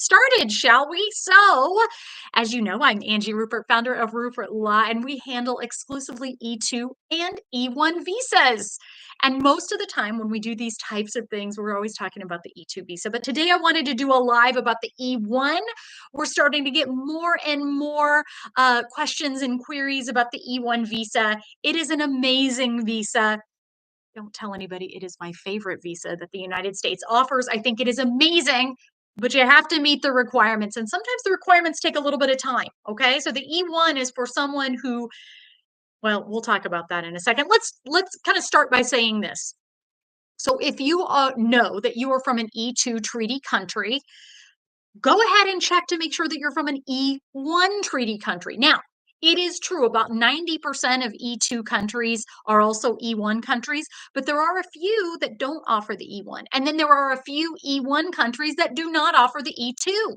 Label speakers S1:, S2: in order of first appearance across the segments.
S1: started, shall we? So, as you know, I'm Angie Rupert, founder of Rupert Law, and we handle exclusively E2 and E1 visas. And most of the time when we do these types of things, we're always talking about the E2 visa. But today I wanted to do a live about the E1. We're starting to get more and more questions and queries about the E1 visa. It is an amazing visa. Don't tell anybody it is my favorite visa that the United States offers. I think it is amazing, but you have to meet the requirements. And sometimes the requirements take a little bit of time. Okay. So the E1 is for someone who, well, we'll talk about that in a second. Let's kind of start by saying this. So if you know that you are from an E2 treaty country, go ahead and check to make sure that you're from an E1 treaty country. Now, it is true about 90% of E2 countries are also E1 countries, but there are a few that don't offer the E1. And then there are a few E1 countries that do not offer the E2.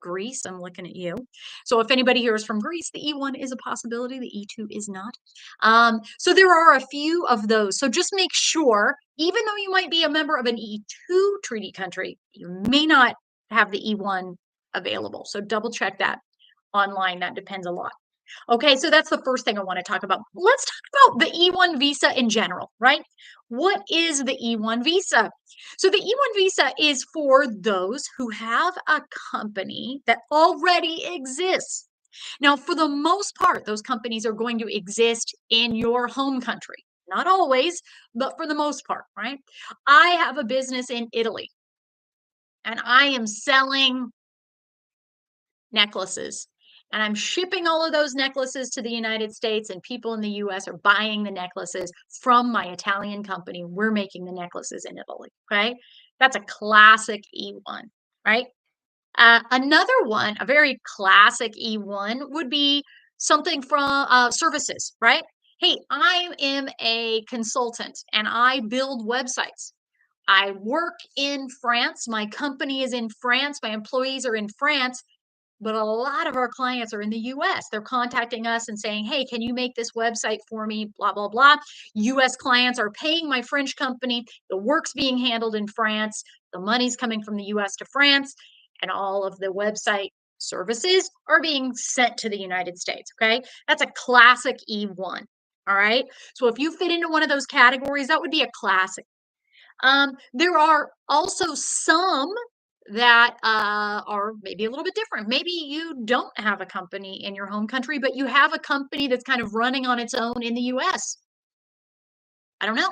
S1: Greece, I'm looking at you. So if anybody here is from Greece, the E1 is a possibility, the E2 is not. So there are a few of those. So just make sure, even though you might be a member of an E2 treaty country, you may not have the E1 available. So double check that online. That depends a lot. Okay, so that's the first thing I want to talk about. Let's talk about the E1 visa in general, right? What is the E1 visa? So the E1 visa is for those who have a company that already exists. Now, for the most part, those companies are going to exist in your home country. Not always, but for the most part, right? I have a business in Italy and I am selling necklaces. And I'm shipping all of those necklaces to the United States, and people in the US are buying the necklaces from my Italian company. We're making the necklaces in Italy. Okay. That's a classic E1, right? Another one, a very classic E1, would be something from services, right? Hey, I am a consultant and I build websites. I work in France. My company is in France. My employees are in France, but a lot of our clients are in the US. They're contacting us and saying, hey, can you make this website for me? Blah, blah, blah. US clients are paying my French company. The work's being handled in France. The money's coming from the US to France, and all of the website services are being sent to the United States. Okay. That's a classic E1. All right. So if you fit into one of those categories, that would be a classic. There are also some that are maybe a little bit different. Maybe you don't have a company in your home country, but you have a company that's kind of running on its own in the US. I don't know.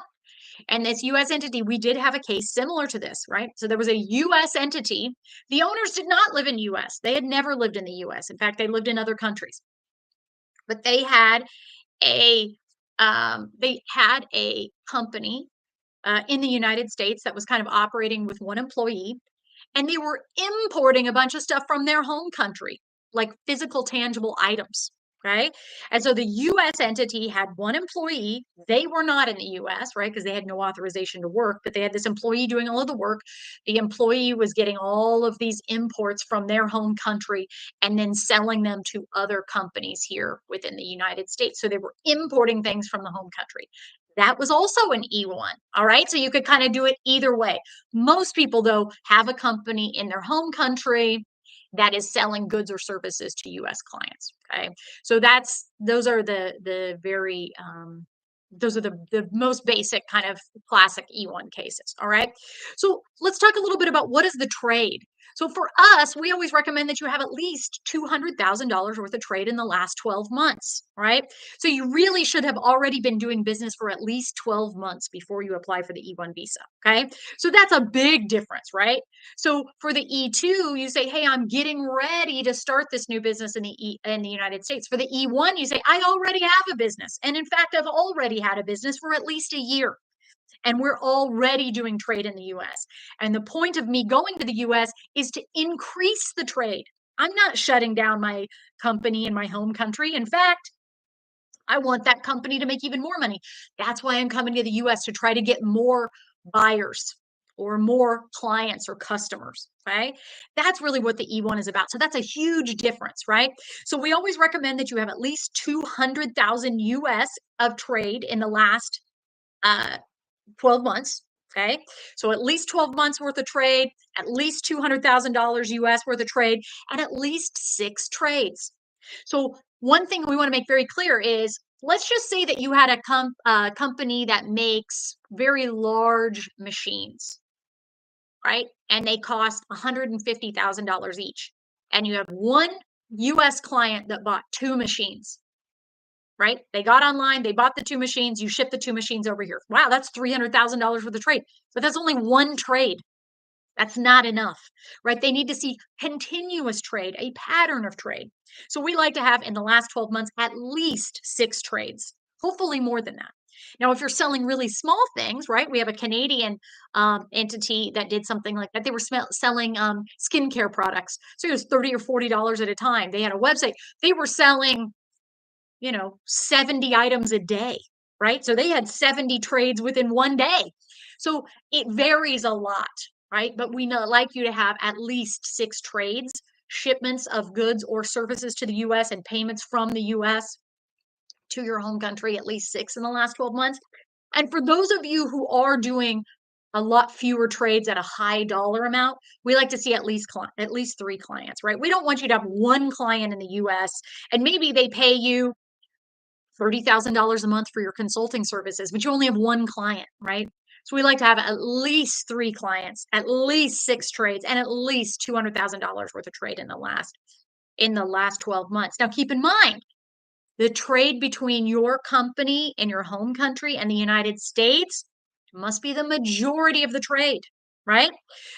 S1: And this US entity, we did have a case similar to this, right? So there was a US entity. The owners did not live in the US. They had never lived in the US. In fact, they lived in other countries. But a they had a company in the United States that was kind of operating with one employee, and they were importing a bunch of stuff from their home country, like physical, tangible items. Right. And so the US entity had one employee. They were not in the US, right? Because they had no authorization to work, but they had this employee doing all of the work. The employee was getting all of these imports from their home country and then selling them to other companies here within the United States. So they were importing things from the home country. That was also an E1. All right. So you could kind of do it either way. Most people, though, have a company in their home country that is selling goods or services to US clients. Okay. So those are the most basic kind of classic E1 cases. All right. So let's talk a little bit about what is the trade. So for us, we always recommend that you have at least $200,000 worth of trade in the last 12 months, right? So you really should have already been doing business for at least 12 months before you apply for the E1 visa, okay? So that's a big difference, right? So for the E2, you say, hey, I'm getting ready to start this new business in the United States. For the E1, you say, I already have a business. And in fact, I've already had a business for at least a year. And we're already doing trade in the US. And the point of me going to the US is to increase the trade. I'm not shutting down my company in my home country. In fact, I want that company to make even more money. That's why I'm coming to the US, to try to get more buyers or more clients or customers. Okay. That's really what the E1 is about. So that's a huge difference, right? So we always recommend that you have at least 200,000 US of trade in the last 12 months. Okay. So at least 12 months worth of trade, at least $200,000 US worth of trade, and at least 6 trades. So one thing we want to make very clear is, let's just say that you had a company that makes very large machines, right? And they cost $150,000 each. And you have one US client that bought 2 machines, right? They got online, they bought the 2 machines, you ship the 2 machines over here. Wow, that's $300,000 worth of trade. But that's only one trade. That's not enough, right? They need to see continuous trade, a pattern of trade. So we like to have in the last 12 months at least 6 trades, hopefully more than that. Now, if you're selling really small things, right? We have a Canadian entity that did something like that. They were selling skincare products. So it was $30 or $40 at a time. They had a website. They were selling 70 items a day, right? So they had 70 trades within one day. So it varies a lot, right? But we like you to have at least 6 trades, shipments of goods or services to the US and payments from the US to your home country, at least 6 in the last 12 months. And for those of you who are doing a lot fewer trades at a high dollar amount, we like to see at least 3 clients, right? We don't want you to have one client in the US and maybe they pay you $30,000 a month for your consulting services, but you only have one client, right? So we like to have at least 3 clients, at least 6 trades, and at least $200,000 worth of trade in the last 12 months. Now, keep in mind, the trade between your company and your home country and the United States must be the majority of the trade, right?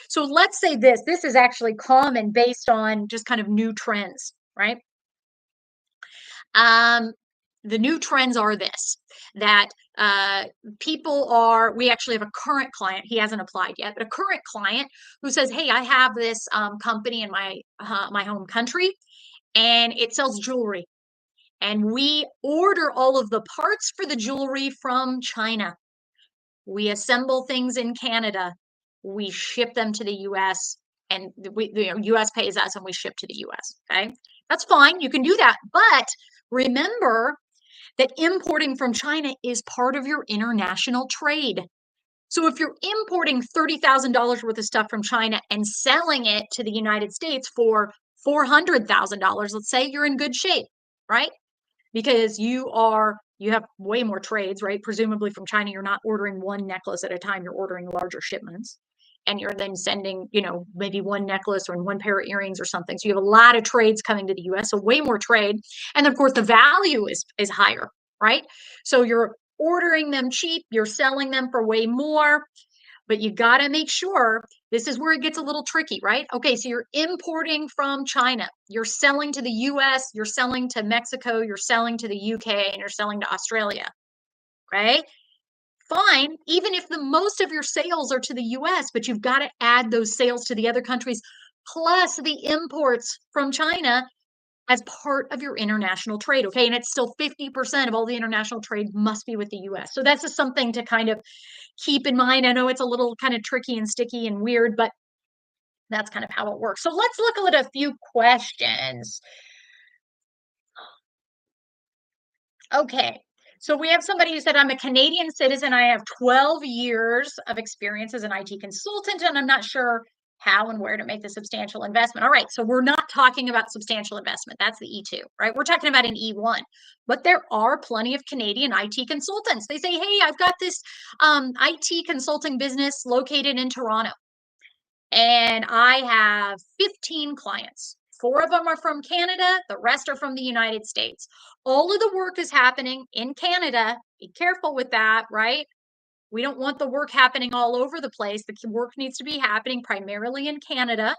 S1: So let's say this is actually common based on just kind of new trends, right? Um, the new trends are this, that we actually have a current client, he hasn't applied yet, but a current client who says, hey, I have this company in my home country and it sells jewelry. And we order all of the parts for the jewelry from China. We assemble things in Canada. We ship them to the US and the US pays us and we ship to the US. Okay. That's fine. You can do that. But remember that importing from China is part of your international trade. So if you're importing $30,000 worth of stuff from China and selling it to the United States for $400,000, let's say, you're in good shape, right? Because you have way more trades, right? Presumably from China, you're not ordering one necklace at a time, you're ordering larger shipments. And you're then sending, maybe one necklace or one pair of earrings or something. So you have a lot of trades coming to the US, so way more trade. And of course, the value is higher, right? So you're ordering them cheap, you're selling them for way more. But you got to make sure, this is where it gets a little tricky, right? Okay, so you're importing from China, you're selling to the US, you're selling to Mexico, you're selling to the UK, and you're selling to Australia, right? Fine, even if the most of your sales are to the US, but you've got to add those sales to the other countries, plus the imports from China as part of your international trade, okay? And it's still 50% of all the international trade must be with the US. So that's just something to kind of keep in mind. I know it's a little kind of tricky and sticky and weird, but that's kind of how it works. So let's look at a few questions. Okay. So we have somebody who said, I'm a Canadian citizen. I have 12 years of experience as an IT consultant, and I'm not sure how and where to make the substantial investment. All right. So we're not talking about substantial investment. That's the E2, right? We're talking about an E1. But there are plenty of Canadian IT consultants. They say, hey, I've got this IT consulting business located in Toronto, and I have 15 clients. 4 of them are from Canada, the rest are from the United States. All of the work is happening in Canada. Be careful with that, right? We don't want the work happening all over the place. The work needs to be happening primarily in Canada.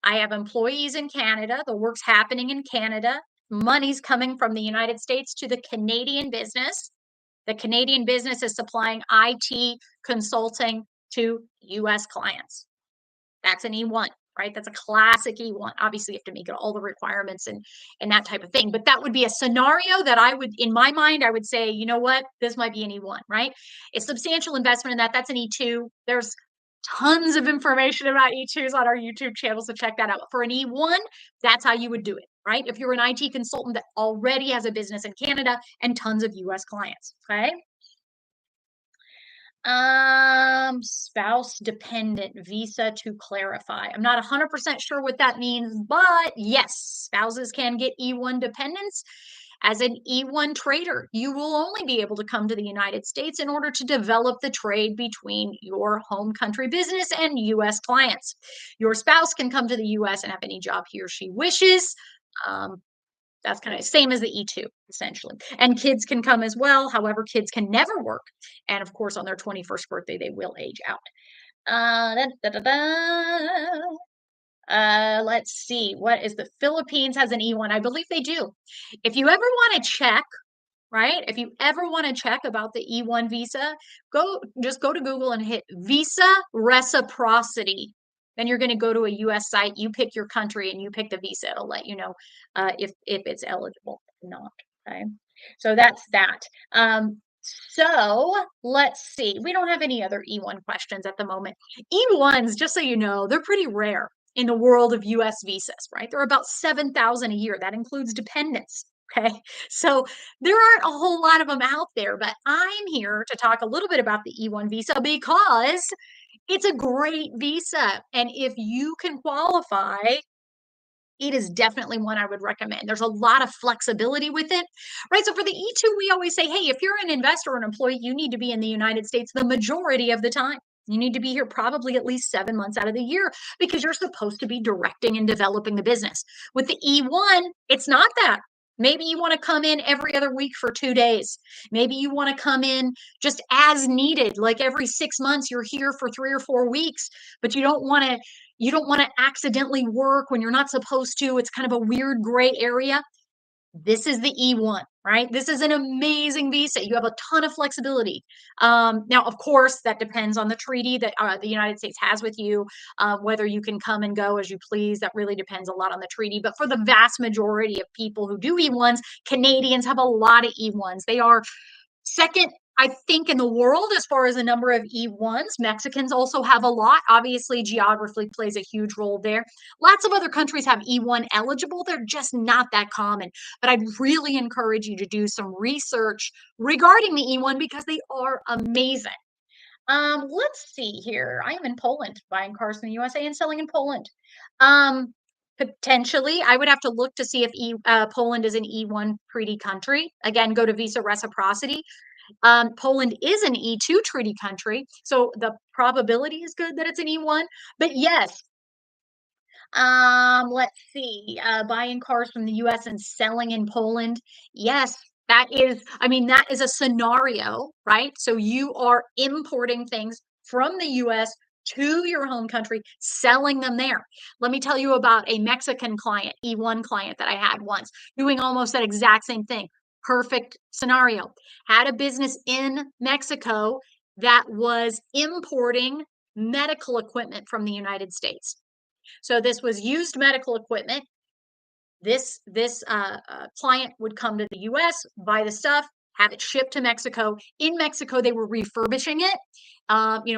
S1: I have employees in Canada. The work's happening in Canada. Money's coming from the United States to the Canadian business. The Canadian business is supplying IT consulting to US clients. That's an E1, right? That's a classic E1. Obviously, you have to meet all the requirements and that type of thing. But that would be a scenario that I would, in my mind, I would say, you know what? This might be an E1, right? It's substantial investment in that. That's an E2. There's tons of information about E2s on our YouTube channel, so check that out. But for an E1, that's how you would do it, right? If you're an IT consultant that already has a business in Canada and tons of US clients, okay? Spouse dependent visa to clarify. I'm not 100% sure what that means, but yes, spouses can get E1 dependents. As an E1 trader, you will only be able to come to the United States in order to develop the trade between your home country business and US clients. Your spouse can come to the US and have any job he or she wishes. Um, that's kind of same as the E2, essentially. And kids can come as well. However, kids can never work. And of course, on their 21st birthday, they will age out. Da, da, da, let's see. What is the Philippines has an E1? I believe they do. If you ever want to check, right? If you ever want to check about the E1 visa, just go to Google and hit visa reciprocity. Then you're going to go to a US site, you pick your country and you pick the visa. It'll let you know if it's eligible or not. Okay. So that's that. So let's see. We don't have any other E1 questions at the moment. E1s, just so you know, they're pretty rare in the world of US visas, right? There are about 7,000 a year. That includes dependents. Okay. So there aren't a whole lot of them out there, but I'm here to talk a little bit about the E1 visa because it's a great visa. And if you can qualify, it is definitely one I would recommend. There's a lot of flexibility with it, right? So for the E2, we always say, hey, if you're an investor or an employee, you need to be in the United States the majority of the time. You need to be here probably at least 7 months out of the year because you're supposed to be directing and developing the business. With the E1, it's not that. Maybe you want to come in every other week for 2 days. Maybe you want to come in just as needed, like every 6 months, you're here for 3 or 4 weeks, but you don't want to accidentally work when you're not supposed to. It's kind of a weird gray area. This is the E1, right? This is an amazing visa. You have a ton of flexibility. Now, of course, that depends on the treaty that the United States has with you, whether you can come and go as you please. That really depends a lot on the treaty. But for the vast majority of people who do E1s, Canadians have a lot of E1s. They are second, I think, in the world as far as the number of E1s. Mexicans also have a lot. Obviously, geography plays a huge role there. Lots of other countries have E1 eligible. They're just not that common. But I'd really encourage you to do some research regarding the E1 because they are amazing. Let's see here. I am in Poland, buying cars from the USA and selling in Poland. Potentially, I would have to look to see if Poland is an E1 treaty country. Again, go to visa reciprocity. Poland is an E2 treaty country, so the probability is good that it's an E1. But yes, let's see. Buying cars from the US and selling in Poland. Yes, that is a scenario, right? So you are importing things from the US to your home country, selling them there. Let me tell you about a Mexican client, E1 client that I had once, doing almost that exact same thing. Perfect scenario. Had a business in Mexico that was importing medical equipment from the United States. So this was used medical equipment. This client would come to the U.S., buy the stuff, have it shipped to Mexico. In Mexico, they were refurbishing it,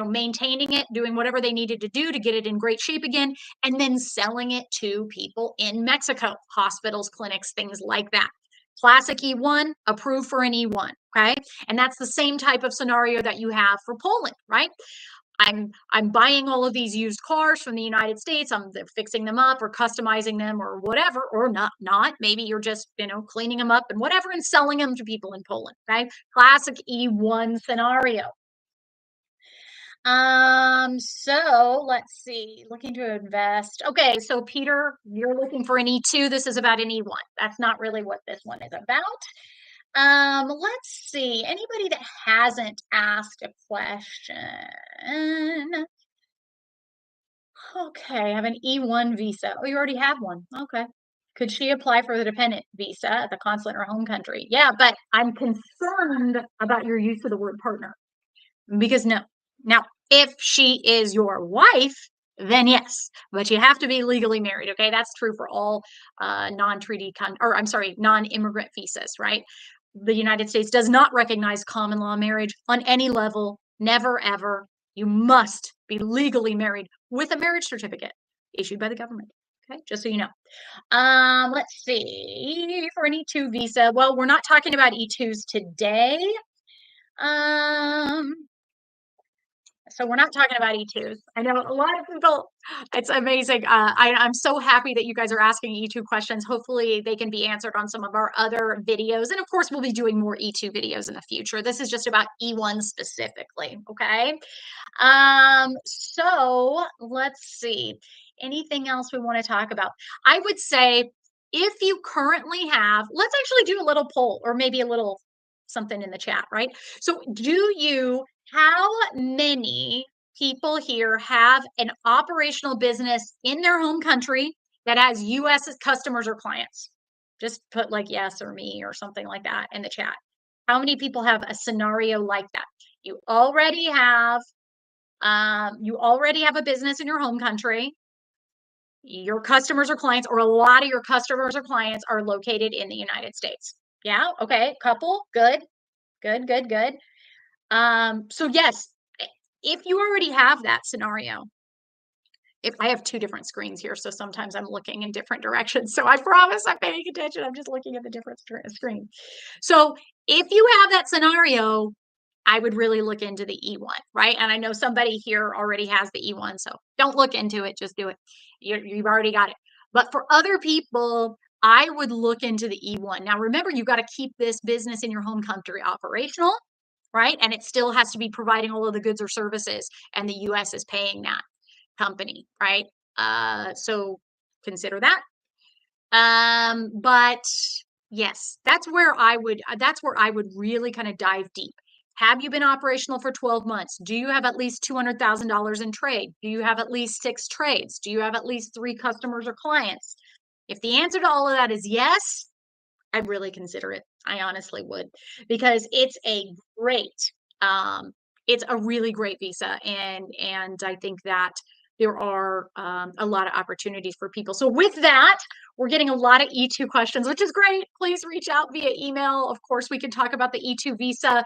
S1: maintaining it, doing whatever they needed to do to get it in great shape again, and then selling it to people in Mexico, hospitals, clinics, things like that. Classic E1, approved for an E1, okay? And that's the same type of scenario that you have for Poland, right? I'm buying all of these used cars from the United States. I'm fixing them up or customizing them or whatever, or not. Maybe you're just, cleaning them up and whatever and selling them to people in Poland. Okay. Classic E1 scenario. So let's see, looking to invest. Okay, so Peter, you're looking for an E2. This is about an E1. That's not really what this one is about. Let's see. Anybody that hasn't asked a question. Okay, I have an E1 visa. Oh, you already have one. Okay. Could she apply for the dependent visa at the consulate in her home country? Yeah, but I'm concerned about your use of the word partner because no. Now, if she is your wife, then yes, but you have to be legally married. Okay, that's true for all non-immigrant visas, right? The United States does not recognize common law marriage on any level. Never, ever. You must be legally married with a marriage certificate issued by the government. Okay, just so you know. Let's see. For an E2 visa, well, we're not talking about E2s today. Um, So we're not talking about E2s. I know a lot of people, it's amazing. I'm so happy that you guys are asking E2 questions. Hopefully they can be answered on some of our other videos. And of course, we'll be doing more E2 videos in the future. This is just about E1 specifically, okay? So let's see. Anything else we want to talk about? I would say if you currently have, let's actually do a little poll or maybe a little something in the chat, right? So how many people here have an operational business in their home country that has US customers or clients? Just put like yes or me or something like that in the chat. How many people have a scenario like that? You already have a business in your home country. Your customers or clients, or a lot of your customers or clients are located in the United States. Yeah. Okay. Couple. Good. Good. Good. Good. So yes, if you already have that scenario, if I have two different screens here, so sometimes I'm looking in different directions. So I promise I'm paying attention. I'm just looking at the different screen. So if you have that scenario, I would really look into the E1, right? And I know somebody here already has the E1, so don't look into it, just do it. You've already got it. But for other people, I would look into the E1. Now, remember, you've got to keep this business in your home country operational, right? And it still has to be providing all of the goods or services, and the US is paying that company, right? So consider that. But yes, that's where I would really kind of dive deep. Have you been operational for 12 months? Do you have at least $200,000 in trade? Do you have at least 6 trades? Do you have at least 3 customers or clients? If the answer to all of that is yes, I'd really consider it. I honestly would, because um, it's a really great visa, and I think that there are a lot of opportunities for people. So with that, we're getting a lot of E2 questions, which is great. Please reach out via email. Of course, we can talk about the E2 visa,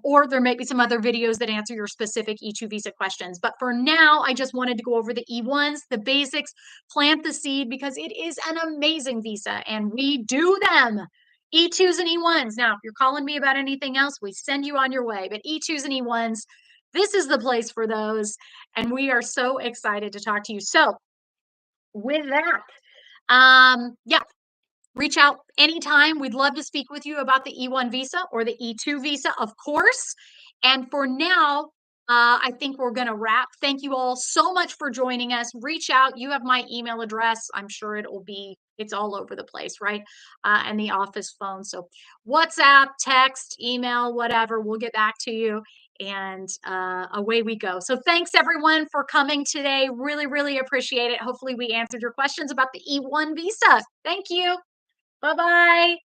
S1: or there may be some other videos that answer your specific E2 visa questions. But for now, I just wanted to go over the E1s, the basics, plant the seed, because it is an amazing visa and we do them. E2s and E1s. Now, if you're calling me about anything else, we send you on your way. But E2s and E1s, this is the place for those. And we are so excited to talk to you. So with that, yeah, reach out anytime. We'd love to speak with you about the E1 visa or the E2 visa, of course. And for now, I think we're going to wrap. Thank you all so much for joining us. Reach out. You have my email address. I'm sure it's all over the place, right? And the office phone. So WhatsApp, text, email, whatever, we'll get back to you. And away we go. So thanks everyone for coming today. Really, really appreciate it. Hopefully we answered your questions about the E1 visa. Thank you. Bye-bye.